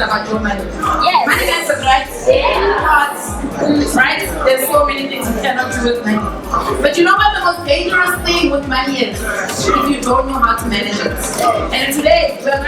about your money. Yes. Money matters, right? Yeah. Right? There's so many things you cannot do with money. But you know what the most dangerous thing with money is? If you don't know how to manage it. And today, we're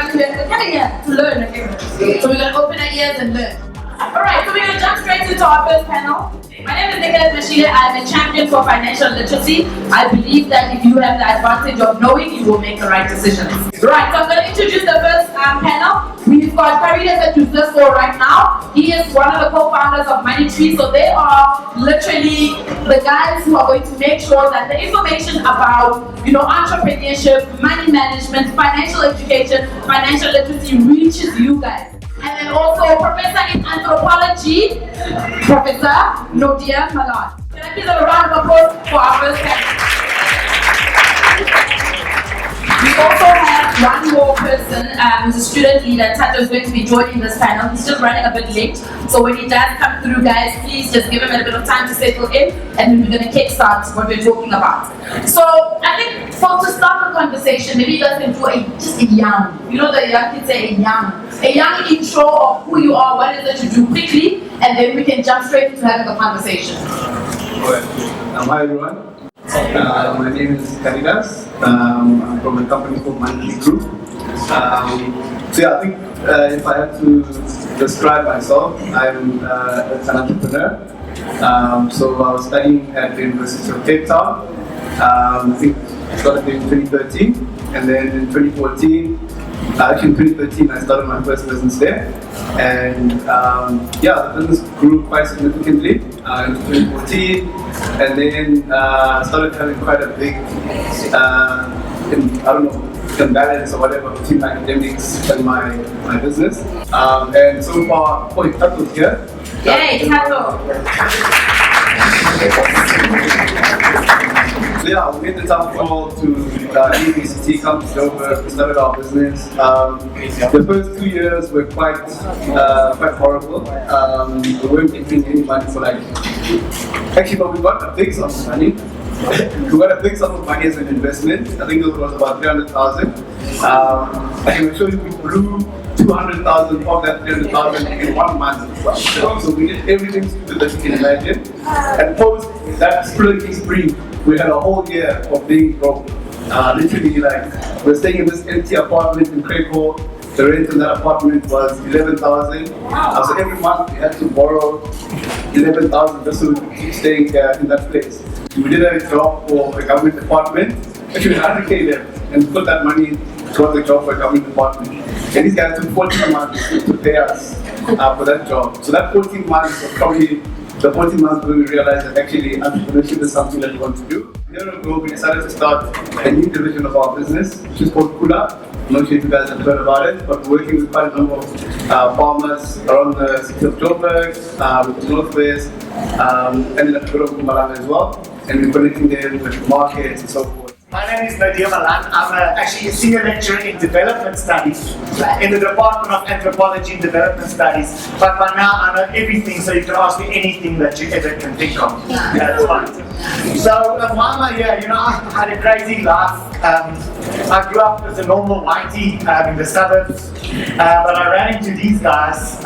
coming here to learn. Okay? So we're going to open our ears and learn. Alright, so we're going to jump straight into our first panel. My name is Gmwsa. I'm a champion for financial literacy. I believe that if you have the advantage of knowing, you will make the right decisions. Right, so I'm going to introduce the first panel. We've got Karida that you just saw right now. He is one of the co-founders of Money Tree. So they are literally the guys who are going to make sure that the information about, entrepreneurship, money management, financial education, financial literacy reaches you guys. And then also Professor in Anthropology, Professor Nodia Malad. Can I give a round of applause for our first panel? We also have one more person who's a student leader. Tato is going to be joining this panel. He's just running a bit late. So when he does come through, guys, please just give him a bit of time to settle in, and then we're going to kickstart what we're talking about. So I think to start the conversation, maybe you guys can do just a young, the young kids say a young intro of who you are, what it is that you do quickly, and then we can jump straight into having a conversation. Hi everyone. My name is Karidas. I'm from a company called Banting Group. So yeah, I think if I had to describe myself, I'm an entrepreneur. So I was studying at the University of Cape Town. I think I started in 2013, and then in 2014, actually in 2013, I started my first business there. And the business grew quite significantly in 2014, and then started having quite a big, imbalance or whatever between my academics and my business. And so far, Tato's here. Yay, Tato! So yeah, we made the tough call to Gmwsa, come to Joburg. We started our business. The first 2 years were quite horrible. We weren't making any money for but we got a big sum of money. We got a big sum of money as an investment. I think it was about 300,000. I can assure you we blew 200,000 of that 300,000 in 1 month. So we did everything stupid that you can imagine. And post that splurging spree, we had a whole year of being broke. Literally, we're staying in this empty apartment in Kholofelo. The rent in that apartment was 11,000. So every month we had to borrow 11,000 just so we could keep staying in that place. We did a job for a government department. Actually, we had to pay them and put that money towards the job for a government department. And these guys took 14 months to pay us for that job. So that 14 months was probably the 14 months when we realized that actually entrepreneurship is something that we want to do. A year ago, we decided to start a new division of our business, which is called Kula. I'm not sure if you guys have heard about it, but we're working with quite a number of farmers around the city of Joburg, with the Northwest, and then a bit of Mpumalanga as well. And we're connecting them with markets and so forth. My name is Nadia Malan. I'm actually a senior lecturer in development studies in the Department of Anthropology and Development Studies. But by now I know everything, so you can ask me anything that you ever can think of. That's fine. So why am I here? I had a crazy life. I grew up as a normal whitey in the suburbs, but I ran into these guys.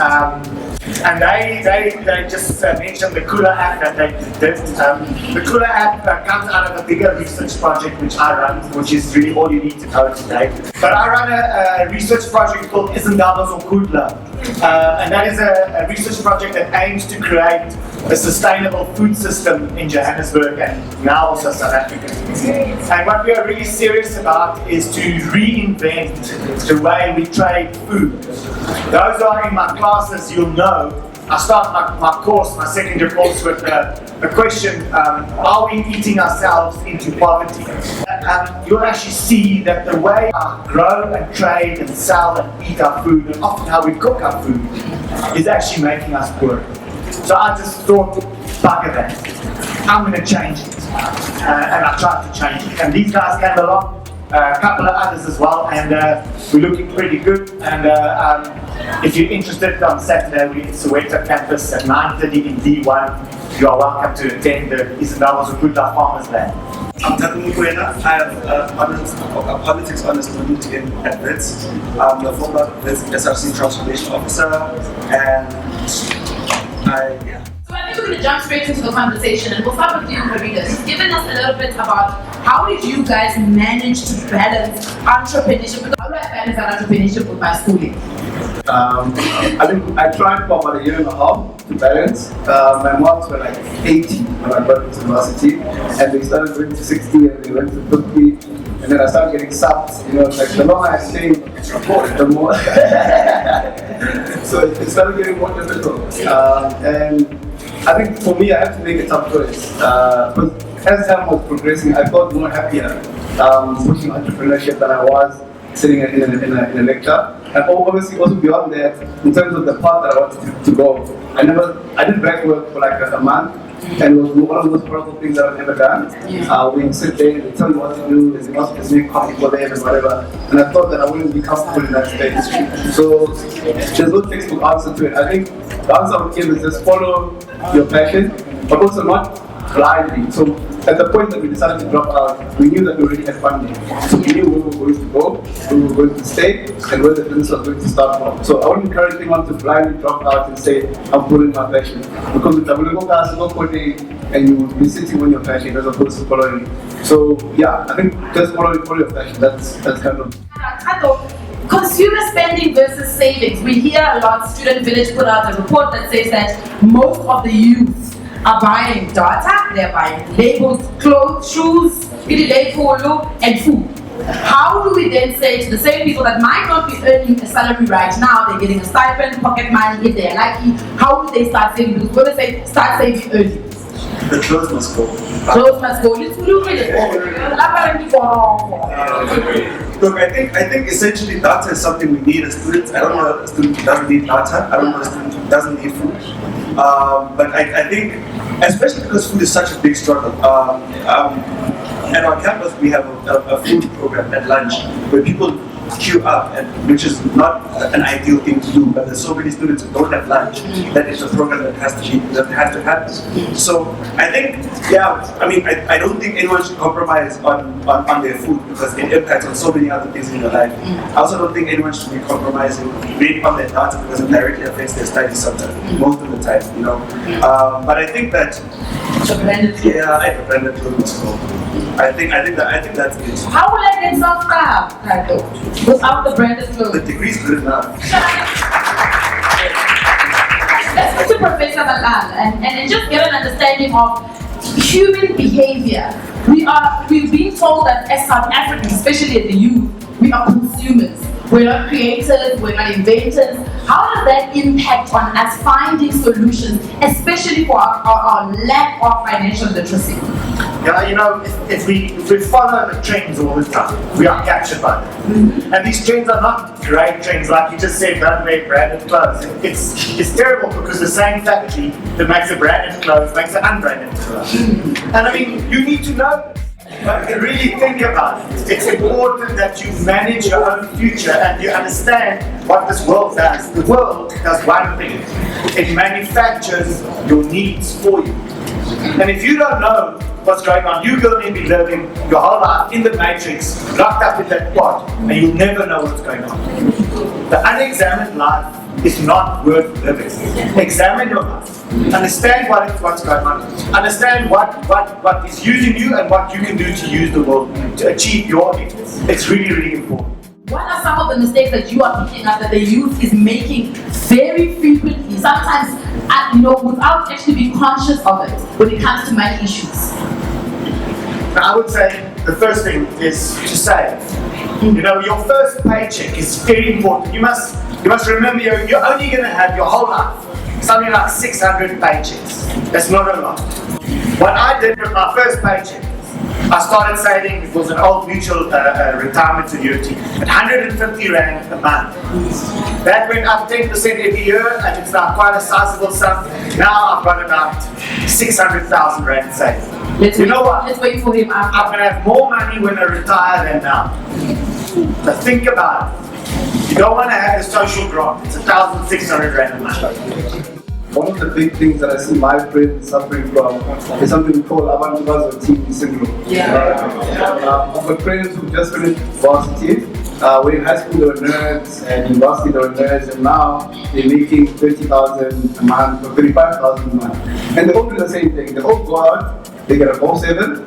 And they just mentioned the Kula app that they did. The Kula app comes out of a bigger research project which I run, which is really all you need to know today. But I run a research project called Izindaba Zokudla. And that is a research project that aims to create a sustainable food system in Johannesburg and now also South Africa. And what we are really serious about is to reinvent the way we trade food. Those who are in my classes, you'll know, I start my second year course with a question, are we eating ourselves into poverty? You'll actually see that the way I grow and trade and sell and eat our food, and often how we cook our food, is actually making us poor. So I just thought, bugger that, I'm going to change it. And I tried to change it. And these guys came along, a couple of others as well, and we're looking pretty good. And if you're interested, on Saturday we're in Soweto campus at 9:30 in D1. you are welcome to attend the Isandawos Ukuta Farmers Land. I'm Taku Mukwena. I am a politics honor student at WITS. I'm a former WITS SRC transformation officer, and yeah. So I think we're going to jump straight into the conversation, and we'll start with you, Marita. Just giving us a little bit about how did you guys manage to balance entrepreneurship? How do I balance that entrepreneurship with my schooling? I think I tried for about a year and a half to balance. My marks were like 80 when I got into university, and they started going to 60 and they went to 50, and then I started getting subs. You know, like the longer I stayed, the more. So it started getting more difficult. And I think for me, I had to make a tough choice. Because as time was progressing, I felt more happier pushing entrepreneurship than I was sitting in a lecture. And obviously also beyond that, in terms of the path that I wanted to go, I did back work for like a month, and it was one of the most powerful things that I've ever done. When you sit there, they tell you what to do, there's a specific coffee for them and whatever, and I thought that I wouldn't be comfortable in that space. So there's no textbook answer to it. I think the answer I would give is just follow your passion, but also not blindly. So at the point that we decided to drop out, we knew that we already had funding. So we knew where we were going to go, where we were going to stay, and where the business was going to start from. So I wouldn't encourage anyone to blindly drop out and say, I'm following my passion. Because with the and you will be sitting on your passion as opposed to following. So yeah, I think just follow your passion. That's kind of. Consumer spending versus savings. We hear a lot. Student Village put out a report that says that most of the youth are buying data, they're buying labels, clothes, shoes, and food. How do we then say to the same people that might not be earning a salary right now, they're getting a stipend, pocket money if they're lucky, how do they start saving? Because when they say start saving early. The clothes must go. Clothes must go. Look, I think essentially data is something we need as students. I don't know a student who doesn't need data. I don't know a student who doesn't need food. But I think, especially because food is such a big struggle. At our campus, we have a food program at lunch where people queue up, which is not an ideal thing to do, but there's so many students who don't have lunch that it's a program that has to happen. So I think, I don't think anyone should compromise on their food because it impacts on so many other things in their life. I also don't think anyone should be compromising really on their data because it directly affects their studies sometimes, most of the time, you know. But I think that the branded clothes. Yeah, I have branded clothes. So I think that's it. How will I get self-starved without the branded clothes? The degree's good enough. Let's go to Professor Malala and just get an understanding of human behavior. We've been told that as South Africans, especially as the youth, we are consumers. We're not creators, we're not inventors. How does that impact on us finding solutions, especially for our lack of financial literacy? Yeah, you know, if we follow the trends all the time, we are captured by them. And these trends are not great trends, like you just said, don't wear branded clothes. It's terrible because the same factory that makes the branded clothes makes the unbranded clothes. And I mean, you need to know this. But really think about it. It's important that you manage your own future and you understand what this world does. The world does one thing. It manufactures your needs for you. And if you don't know what's going on, you're going to be living your whole life in the matrix, locked up in that pot, and you'll never know what's going on. The unexamined life is not worth living. Examine your life. Understand what's going on. Understand what is using you and what you can do to use the world to achieve your needs. It's really, really important. What are some of the mistakes that you are picking up that the youth is making very frequently, sometimes without actually being conscious of it when it comes to money issues? Now, I would say the first thing is to save. You know, your first paycheck is very important. You must remember you're only going to have your whole life something like 600 paychecks. That's not a lot. What I did with my first paycheck, I started saving. It was an old mutual retirement annuity at 150 Rand a month. That went up 10% every year, and it's now quite a sizable sum. Now I've got about 600,000 Rand saved. You know what? Let's wait for him. I'm going to have more money when I retire than now. But think about it. You don't want to have a social grant. It's 1,600 Rand a month. one of the big things that I see my friends suffering from is something we call Abantu team syndrome. I've got friends who just finished varsity. When in high school they were nerds, and in varsity they were nerds, and now they're making 30,000 a month or 35,000 a month. And they all do the same thing. They all go out, they get a Go 7.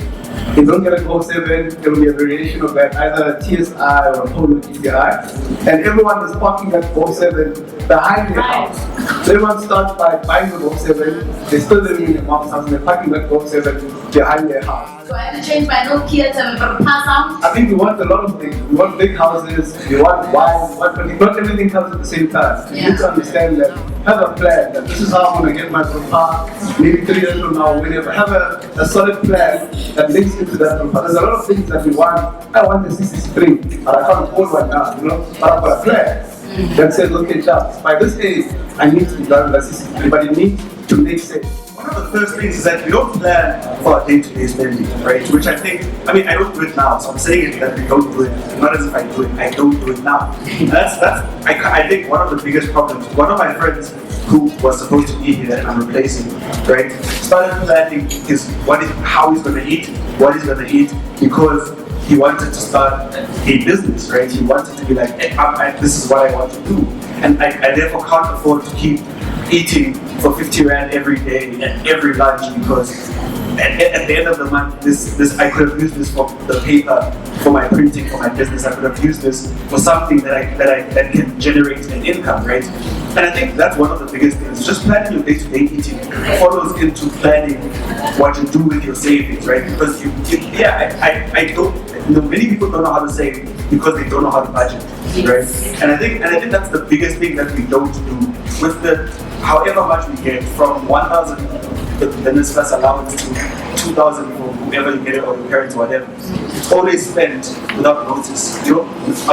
If you don't get a Go 7, it will be a variation of that, either a TSI or a Polo TCI. And everyone is parking that Go 7 behind their house. So everyone starts by buying the Go 7, they're still living in their mom's house, and they're parking that Go 7 behind their house. So I have to change my Nokia to pass out. I think we want a lot of things. We want big houses, we want wines, but not everything comes at the same time. You need to understand that, have a plan, that this is how I'm going to get my car, maybe 3 years from now, whenever. Have a solid plan that links into that. There's a lot of things that we want. I want the CC3, but I can't afford one now, but I've got a plan that says, okay, Charles, by this age, I need to be done with the CC3, but it needs to make sense. One of the first things is that we don't plan for our day-to-day spending, right? Which I don't do it now, so I'm saying it that we don't do it, not as if I do it, I don't do it now. I think one of the biggest problems. One of my friends who was supposed to be here and I'm replacing, right, started planning how he's going to eat, what he's going to eat, because he wanted to start a business, right? He wanted to be like, this is what I want to do. And I therefore can't afford to keep eating for 50 Rand every day and every lunch, because at the end of the month, I could have used this for the paper, for my printing, for my business. I could have used this for something that can generate an income, right? And I think that's one of the biggest things. Just planning your day-to-day eating follows into planning what you do with your savings, right? Because many people don't know how to save because they don't know how to budget, right? And I think that's the biggest thing that we don't do with however much we get, from 1,000 the business class allowance to 2,000 for whoever you get it, or your parents, or whatever. It's always spent without notice. A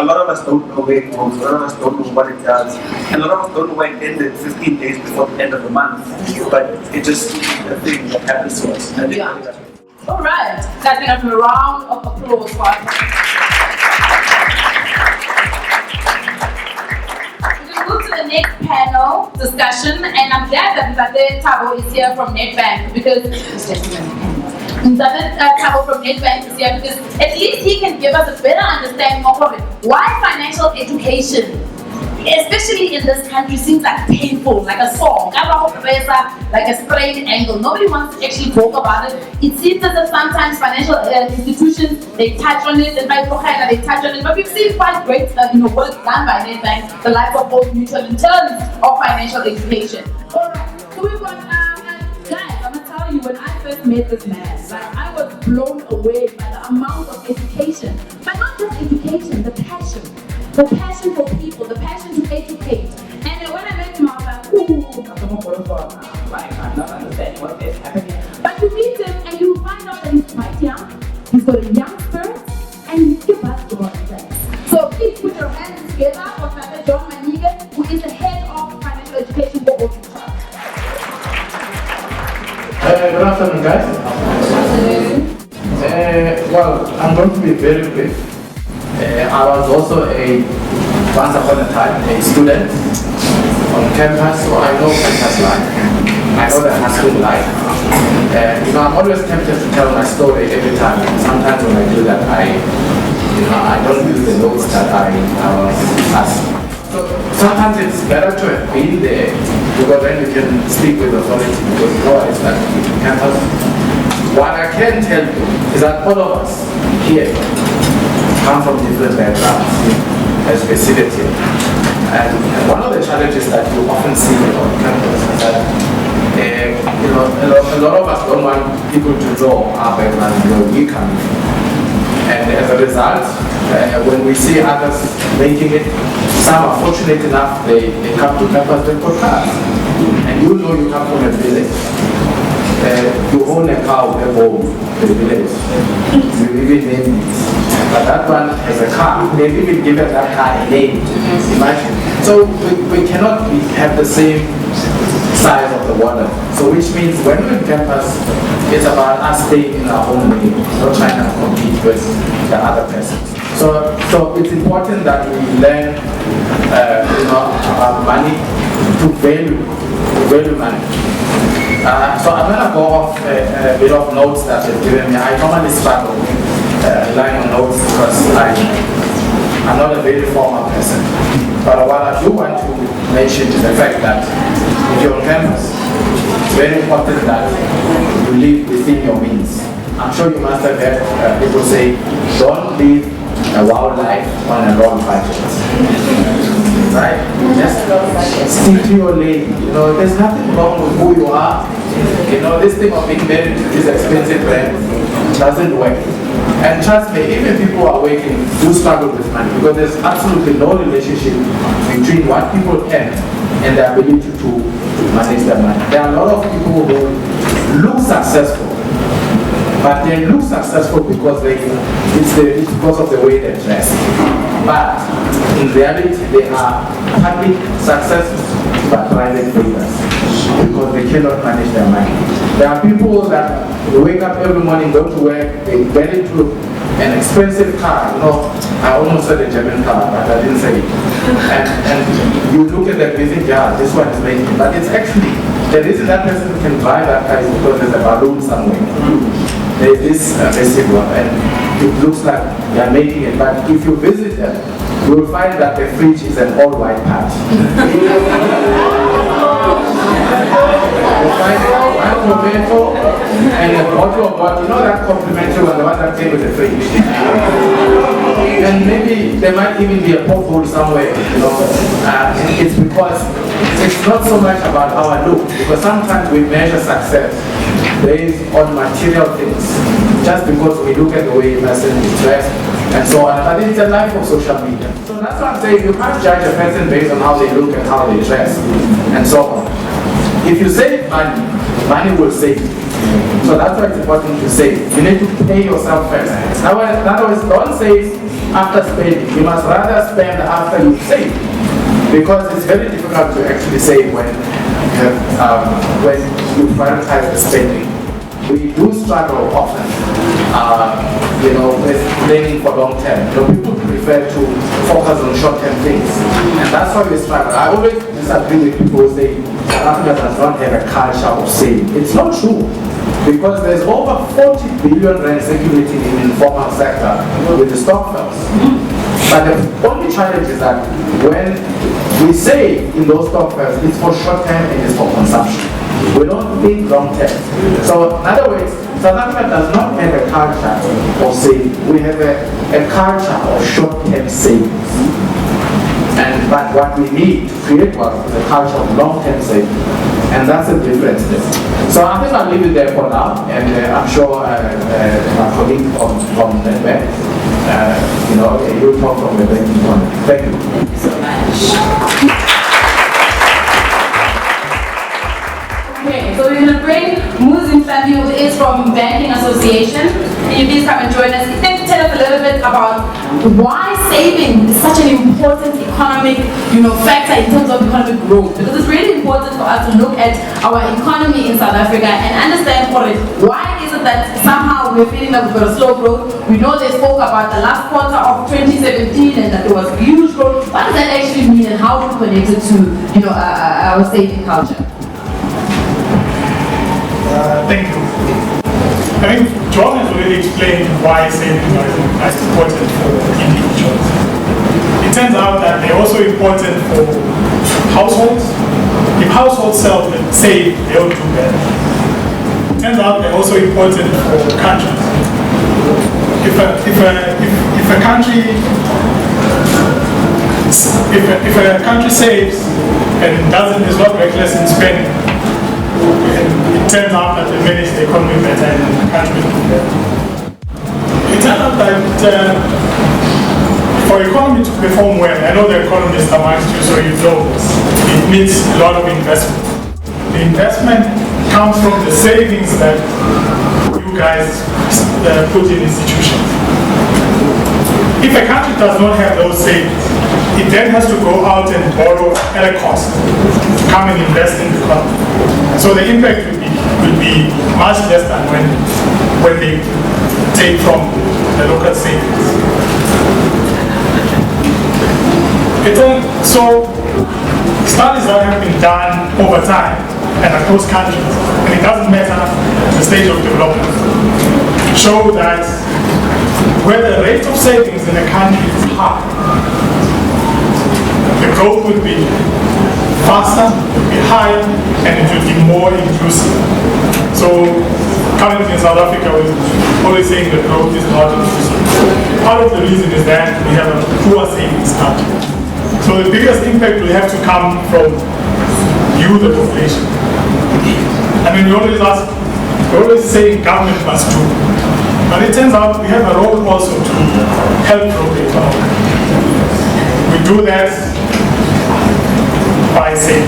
lot of us don't know where it goes, a lot of us don't know what it does, and a lot of us don't know where it ended 15 days before the end of the month. But it just is a thing that happens to us. All right, let's give a round of applause for us. Move to the next panel discussion, and I'm glad that Mzate Thabo is here from Nedbank, because Thabo from Nedbank is here because at least he can give us a better understanding of it. Why financial education, especially in this country, seems like painful, like a song, like a sprained ankle. Nobody wants to actually talk about it. It seems as if sometimes financial institutions, they touch on it, and by Kholofelo, they touch on it. But we've seen quite great work done by Nedbank, the likes of Old Mutual, in terms of financial education. Alright, so we've got, guys, I'm going to tell you, when I first met this man, I was blown away by the amount of education. But not just education, the passion. The passion for people, the passion to educate. And then when I met him, I was like, I'm not understanding what is happening. But you meet him and you find out that he's quite young, he's got a young spirit, and he's give us to what he says. So please put your hands together for Father John Maniga, who is the head of financial education for Old Mutual. Good afternoon, guys. Well, I'm going to be very quick. I was also once upon a time, a student on campus, so I know campus life. I know the high school life. I'm always tempted to tell my story every time. Sometimes when I do that, I don't use the notes that I was asked. So sometimes it's better to have been there, because then you can speak with authority, because you know what it's like on campus. What I can tell you is that all of us here come from different backgrounds, as we see it here. And one of the challenges that you often see on campus is that a lot of us don't want people to know our background, where we come from. And as a result, when we see others making it, some are fortunate enough, they come to campus, they put cars. And you know you come from a village. You own a car at home in the village. You even name it. But that one has a car. They've even given that car a name. Imagine. So we cannot have the same size of the water. So which means when we're in campus, it's about us staying in our own lane, not trying to compete with the other person. So it's important that we learn about money, to value value management. So I'm going to go off a bit of notes that they've given me. I normally struggle relying on notes because I'm not a very formal person. But what I do want to mention is the fact that if you're on campus, it's very important that you live within your means. I'm sure you must have heard people say, don't live a wild life on a wrong budget. Right? Just stick to your lane. You know, there's nothing wrong with who you are. You know, this thing of being married to this expensive brand doesn't work. And trust me, even people who are working do struggle with money because there's absolutely no relationship between what people earn and their ability to manage their money. There are a lot of people who look successful, but they look successful because it's because of the way they dress. But in reality, they are public successes but private failures because they cannot manage their money. There are people that wake up every morning, go to work, they get into an expensive car. You know, I almost said a German car, but I didn't say it. And you look at them and think, yeah, this one is making it. But it's actually, the reason that person can drive that car is because there's a balloon somewhere. There is this massive one, and it looks like they are making it. But if you visit them, you will find that the fridge is an all white patch. You find one tomato and a bottle of water. You know that complimentary one, the one that came with the fridge. And maybe there might even be a pothole somewhere. You know, it's because it's not so much about our look, because sometimes we measure success based on material things, just because we look at the way a person is dressed and so on. But it's a life of social media. So that's what I'm saying. You can't judge a person based on how they look and how they dress and so on. If you save money, money will save you. So that's why it's important to save. You need to pay yourself first. In other words, don't save after spending. You must rather spend after you save. Because it's very difficult to actually save when you prioritize the spending. We do struggle often, you know, with planning for long term. You know, people prefer to focus on short-term things, and that's why we struggle. I always disagree with people who say South Africa does not have a culture of saving. It's not true, because there's over 40 billion rand circulating in the informal sector with the stock firms. But the only challenge is that when we save in those stock firms, it's for short term and it's for consumption. We don't think long term. So in other words, South Africa does not have a culture of saving. We have a culture of short term savings. But what we need to create wealth is a culture of long term saving. And that's the difference there. So I think I'll leave it there for now, and I'm sure my colleague from NetBank, you know, you'll talk from the banking point. Thank you. Thank you so much. Okay, so we're going to bring Gmwsa, who is from Banting Association. Can you please come and join us? Can you tell us a little bit about why saving is such an important economic, factor in terms of economic growth? Because it's really important for us to look at our economy in South Africa and understand why is it that somehow we're feeling that we've got a slow growth. We know they spoke about the last quarter of 2017 and that there was huge growth. What does that actually mean, and how do we connect it to our saving culture? Thank you. I think John has already explained why savings are important for individuals. It turns out that they're also important for households. If households save, they'll do better. It turns out they're also important for countries. If a country saves and is not reckless in spending, it turns out that they manage the economy better and the country will do better. It turns out that for economy to perform well, I know the economist amongst you, so you know this, it needs a lot of investment. The investment comes from the savings that you guys put in institutions. If a country does not have those savings, it then has to go out and borrow at a cost to come and invest in the economy. So the impact will be much less than when they take from the local savings. So studies that have been done over time and across countries, and it doesn't matter the stage of development, show that where the rate of savings in a country is high, the growth would be faster, it would be higher, and it would be more inclusive. So currently in South Africa, we're always saying that growth is not inclusive. Part of the reason is that we have a poor savings culture. So the biggest impact will have to come from you, the population. I mean, we always say government must do. But it turns out we have a role also to help grow the economy. We do that by saying,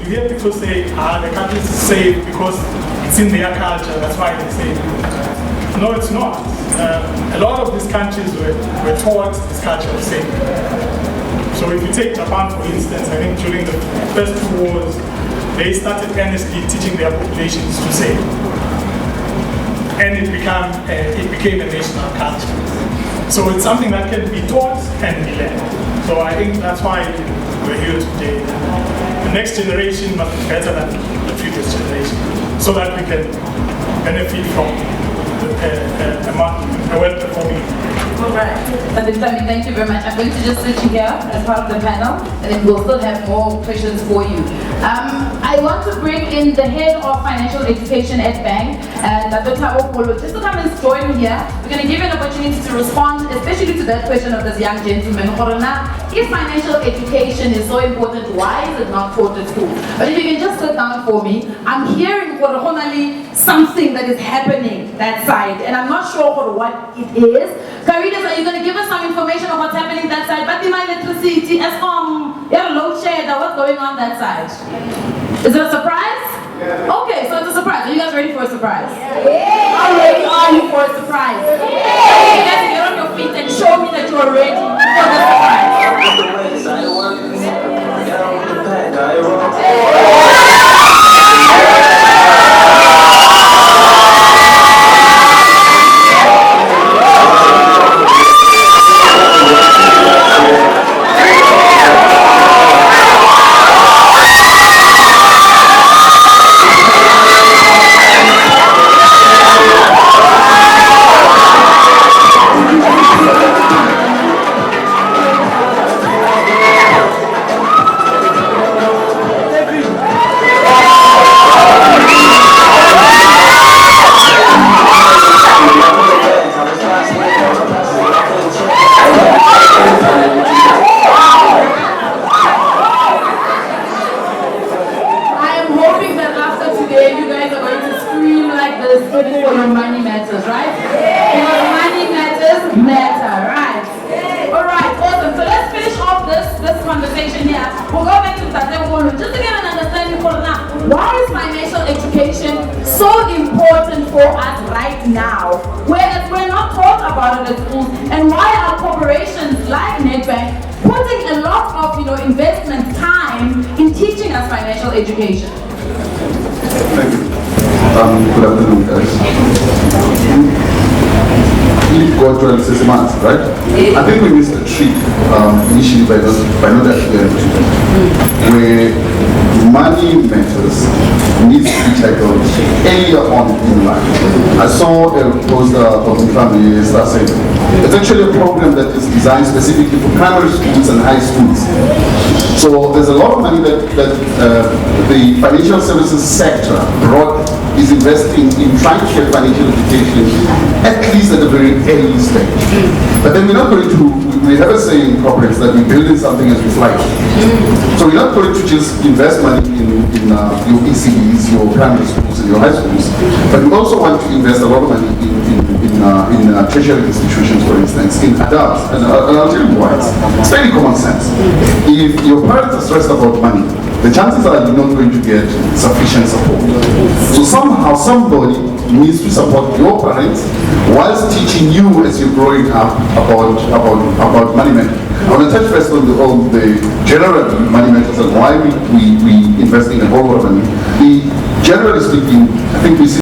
you hear people say, the country is safe because it's in their culture, that's why they say. No, it's not. A lot of these countries were taught this culture of saving. So if you take Japan, for instance, I think during the first 2 wars, they started earnestly teaching their populations to save. And it became a national culture. So it's something that can be taught and be learned. So I think that's why we're here today. The next generation must be better than the previous generation, so that we can benefit from a well-performing. All right. Thank you very much. I'm going to just switch here as part of the panel, and then we'll still have more questions for you. I want to bring in the head of financial education at Bank, Dr. Kholofelo, just to come and join me here. We're going to give you an opportunity to respond, especially to that question of this young gentleman. If financial education is so important, why is it not taught at school? But if you can just sit down for me, I'm hearing something that is happening that side, and I'm not sure what it is. Caritas, are you going to give us some information on what's happening that side? But my electricity, ESCOM, you have a load shed, what's going on that side? Is it a surprise? Yeah. Okay, so it's a surprise. Are you guys ready for a surprise? Yeah. How ready are you for a surprise? Yeah. You guys get on your feet and show me that you're ready for the surprise. Education. Thank you. Good afternoon, guys. You got to assess months, right? I think we missed a trick initially by not actually where money matters needs to be tackled earlier on in life. I saw a poster of the family saying it's actually a program that is designed specifically for primary schools and high schools. So there's a lot of money that the financial services sector is investing in trying to get financial education, at least at a very early stage. But then we're not going to, we have a saying in corporates that we're building something as we fly. So we're not going to just invest money in your ECDs, your primary schools and your high schools, but we also want to invest a lot of money in tertiary institutions, for instance, in adults. And I'll tell you why. It's very common sense. If your parents are stressed about money, the chances are you're not going to get sufficient support. So somehow somebody needs to support your parents whilst teaching you as you're growing up about money management. I want to touch first on the general money matters and why we invest in a whole lot of money. Generally speaking, I think we see